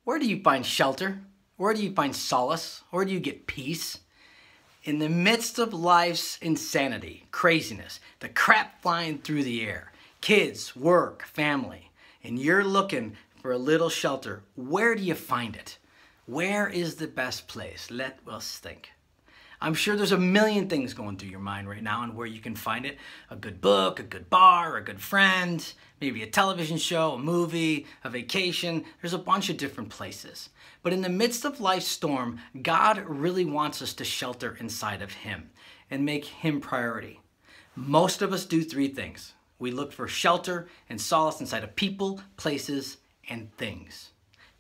Where do you find shelter? Where do you find solace? Where do you get peace? In the midst of life's insanity, craziness, the crap flying through the air, kids, work, family, and you're looking for a little shelter, where do you find it? Where is the best place? Let us think. I'm sure there's a million things going through your mind right now and where you can find it. A good book, a good bar, a good friend, maybe a television show, a movie, a vacation. There's a bunch of different places. But in the midst of life's storm, God really wants us to shelter inside of Him and make Him priority. Most of us do three things. We look for shelter and solace inside of people, places, and things.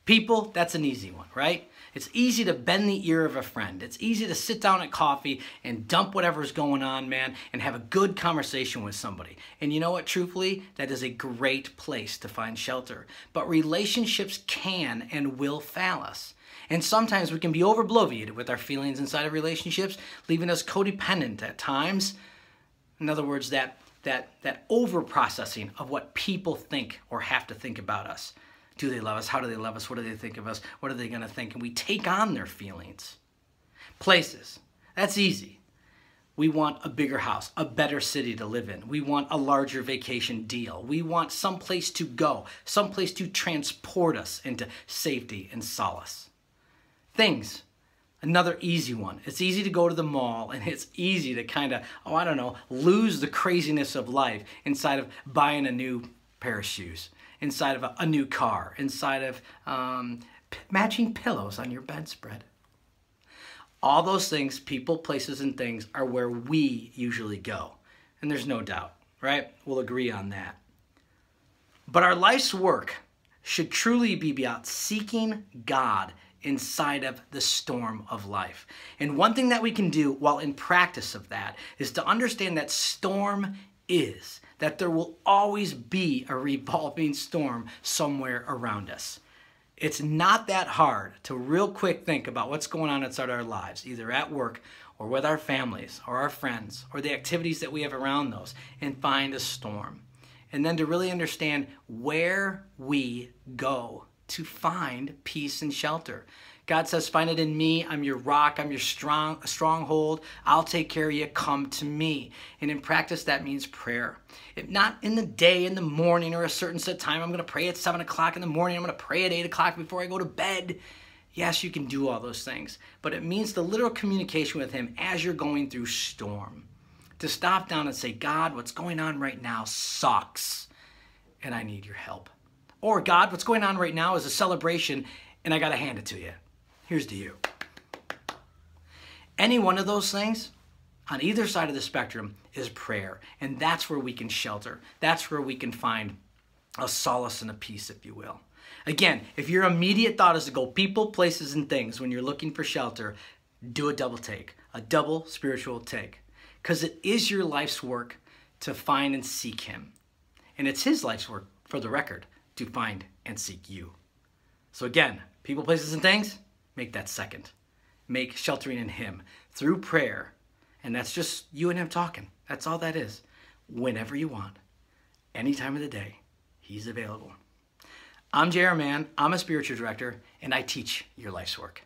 People, that's an easy one, right? It's easy to bend the ear of a friend. It's easy to sit down at coffee and dump whatever's going on, man, and have a good conversation with somebody. And you know what, truthfully, that is a great place to find shelter. But relationships can and will fail us. And sometimes we can be overbloviated with our feelings inside of relationships, leaving us codependent at times. In other words, that over-processing of what people think or have to think about us. Do they love us? How do they love us? What do they think of us? What are they going to think? And we take on their feelings. Places. That's easy. We want a bigger house, a better city to live in. We want a larger vacation deal. We want someplace to go, someplace to transport us into safety and solace. Things. Another easy one. It's easy to go to the mall and it's easy to kind of, lose the craziness of life inside of buying a new pair of shoes, inside of a new car, inside of matching pillows on your bedspread. All those things, people, places, and things are where we usually go. And there's no doubt, right? We'll agree on that. But our life's work should truly be about seeking God inside of the storm of life. And one thing that we can do while in practice of that is to understand that storm is that there will always be a revolving storm somewhere around us. It's not that hard to real quick think about what's going on inside our lives, either at work or with our families or our friends or the activities that we have around those, and find a storm. And then to really understand where we go to find peace and shelter. God says, find it in me. I'm your rock. I'm your stronghold. I'll take care of you. Come to me. And in practice, that means prayer. If not in the day, in the morning, or a certain set time, I'm going to pray at 7 o'clock in the morning. I'm going to pray at 8 o'clock before I go to bed. Yes, you can do all those things. But it means the literal communication with Him as you're going through storm. To stop down and say, God, what's going on right now sucks, and I need your help. Or, God, what's going on right now is a celebration, and I got to hand it to you. Here's to you. Any one of those things, on either side of the spectrum, is prayer. And that's where we can shelter. That's where we can find a solace and a peace, if you will. Again, if your immediate thought is to go people, places, and things when you're looking for shelter, do a double take, a double spiritual take. Because it is your life's work to find and seek Him. And it's His life's work, for the record, to find and seek you. So again, people, places, and things, make that second. Make sheltering in Him through prayer. And that's just you and Him talking. That's all that is. Whenever you want. Any time of the day. He's available. I'm J.R. Mann. I'm a spiritual director, and I teach your life's work.